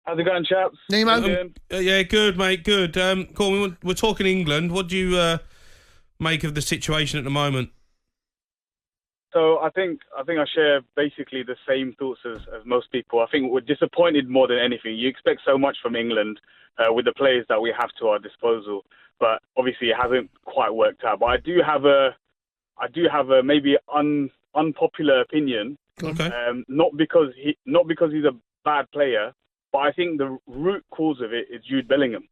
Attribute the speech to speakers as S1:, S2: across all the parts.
S1: How's it going, chaps?
S2: Nemo?
S3: Yeah, good, mate, good. Cool, we're talking England. What do you make of the situation at the moment?
S1: So I think I share basically the same thoughts as most people. I think we're disappointed more than anything. You expect so much from England with the players that we have to our disposal, but obviously it hasn't quite worked out. But I do have a maybe unpopular opinion.
S3: Okay.
S1: Not because he's a bad player, but I think the root cause of it is Jude Bellingham.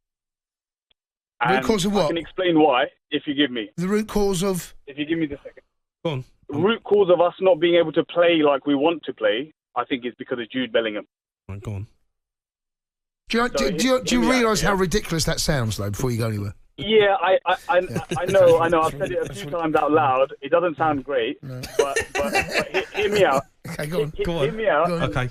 S1: And
S2: root cause of what?
S1: I can explain why if you give me.
S2: The root cause of?
S1: If you give me the second.
S3: Go on.
S1: The root cause of us not being able to play like we want to play, I think, is because of Jude Bellingham.
S3: Right, go on.
S2: Do you realise how ridiculous that sounds, though, before you go anywhere?
S1: Yeah, I know. I've said it a few times out loud. It doesn't sound great, but hear me out.
S2: Okay, go on.
S1: Hear me out.
S3: Okay.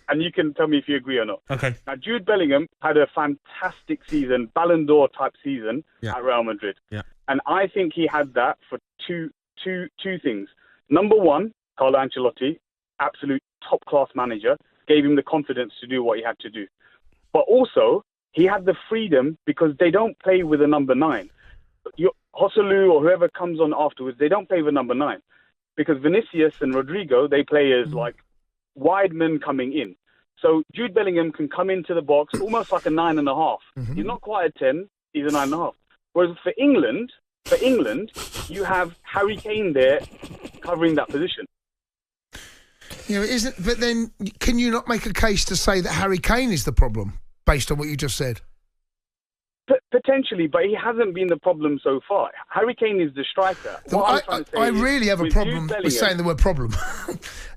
S1: and you can tell me if you agree or not.
S3: Okay.
S1: Now, Jude Bellingham had a fantastic season, Ballon d'Or type season at Real Madrid.
S3: Yeah.
S1: And I think he had that for two things. Number one, Carlo Ancelotti, absolute top-class manager, gave him the confidence to do what he had to do. But also, he had the freedom because they don't play with a number 9. Joselu or whoever comes on afterwards, they don't play with number 9. Because Vinicius and Rodrigo, they play as like wide men coming in. So Jude Bellingham can come into the box almost like a 9.5. He's not quite a 10, he's a 9.5. Whereas for England, you have Harry Kane there covering that position.
S2: But then, can you not make a case to say that Harry Kane is the problem, based on what you just said?
S1: Potentially, but he hasn't been the problem so far. Harry Kane is the striker.
S2: I really have a problem with saying the word problem.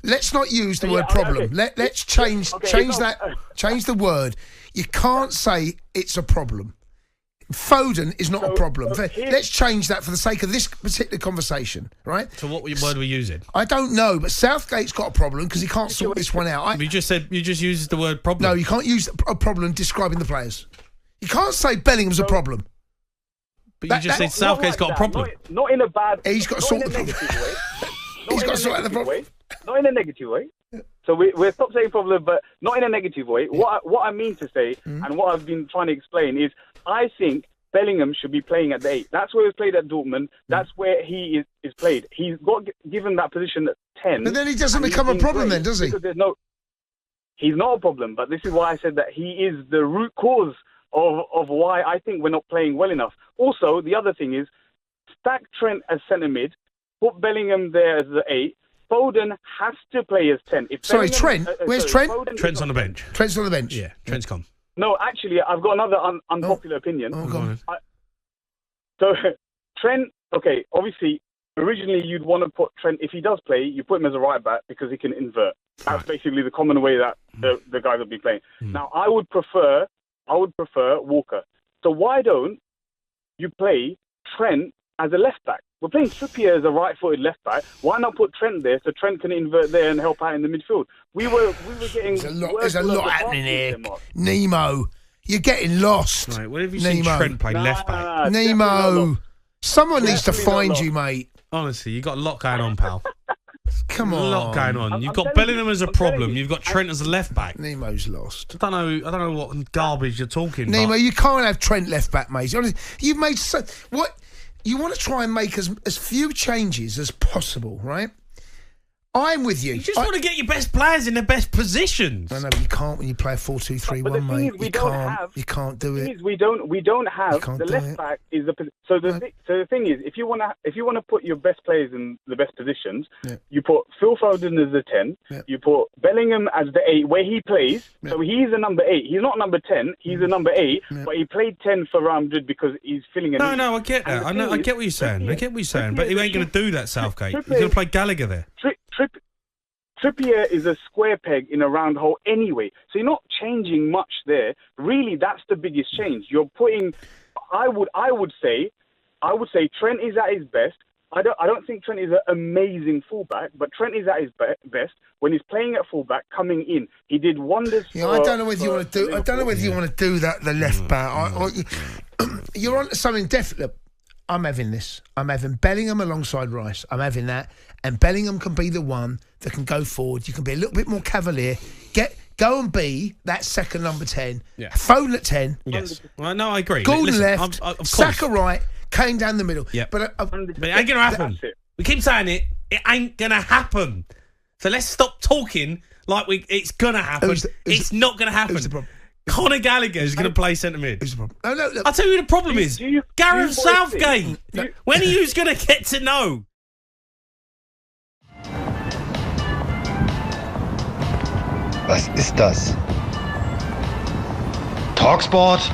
S2: Let's not use the word problem. Okay. Let's change the word. You can't say it's a problem. Foden is not a problem. Let's change that for the sake of this particular conversation, right?
S3: So what word are we using?
S2: I don't know, but Southgate's got a problem because he can't sort this one out.
S3: You just used the word problem.
S2: No, you can't use a problem describing the players. You can't say Bellingham's a problem.
S3: But you just said Southgate's got a problem.
S1: Not in a bad...
S2: He's got to sort the problem. He's got to sort out the problem.
S1: Not in a negative way. So we're stop saying problem, but not in a negative way. Yeah. What I mean to say, and what I've been trying to explain is, I think Bellingham should be playing at the 8. That's where he played at Dortmund. That's where he is played. He's got given that position at 10.
S2: But then he doesn't become a problem then, does he?
S1: He's not a problem, but this is why I said that he is the root cause of why I think we're not playing well enough. Also, the other thing is, stack Trent as centre mid, put Bellingham there as the 8. Foden has to play as 10.
S2: Trent? Where's Trent?
S3: Trent's on the bench.
S2: Trent's on the bench?
S3: Yeah, Trent's gone.
S1: No, actually, I've got another unpopular opinion.
S2: Oh, go on.
S1: So, Trent, okay, obviously, originally you'd want to put Trent, if he does play, you put him as a right back because he can invert. That's basically the common way that the guys will be playing. Now, I would prefer Walker. So why don't you play Trent as a left back? We're playing Trippier as a right-footed left back. Why not put Trent there so Trent can invert there and help out in the midfield? We were getting...
S2: There's a lot happening here. Nemo, you're getting lost.
S3: Right, where have you seen Trent play left back?
S2: Nemo, someone needs to find you, mate.
S3: Honestly, you got a lot going on, pal.
S2: Come on.
S3: A lot going on. You've got Bellingham as a problem. You've got Trent as a left back.
S2: Nemo's lost.
S3: I don't know what garbage you're talking about.
S2: Nemo, you can't have Trent left back, mate. You've made what you want to try and make as few changes as possible, right? I'm with you.
S3: You just want to get your best players in their best positions.
S2: I know, but you can't when you play a 4-2-3-1, mate. You can't do it.
S1: We don't have the left back is the so the thing is if you want to put your best players in the best positions, you put Phil Foden as the 10, you put Bellingham as the 8 where he plays. So he's a number 8. He's not number 10. He's a number 8, but he played 10 for Real Madrid because he's filling in.
S3: No, I get that. I get what you're saying. I get what you're saying, but he ain't going to do that, Southgate. He's going to play Gallagher there.
S1: Trippier is a square peg in a round hole anyway, so you're not changing much there. Really, that's the biggest change. You're putting. I would say Trent is at his best. I don't think Trent is an amazing fullback, but Trent is at his best when he's playing at fullback, coming in. He did wonders.
S2: Yeah, I don't know whether you want to do. I don't know whether you want to do that. The left back. You're on to something definite. I'm having this. I'm having Bellingham alongside Rice. I'm having that. And Bellingham can be the one that can go forward. You can be a little bit more cavalier. Go and be that second number 10.
S3: Yeah.
S2: Foden at 10.
S3: Yes. Well, no, I agree.
S2: Gordon
S3: Listen,
S2: left. Saka right. Kane down the middle.
S3: Yeah.
S2: But
S3: it ain't going to happen. We keep saying it. It ain't going to happen. So let's stop talking like it's going to happen. It's not going to happen.
S2: Who's the problem?
S3: Conor Gallagher is going to play centre mid.
S2: Who's the problem? No, no,
S3: I'll tell you who the problem is. Gareth Southgate. When are you going to get to know?
S4: Was ist das? talkSPORT?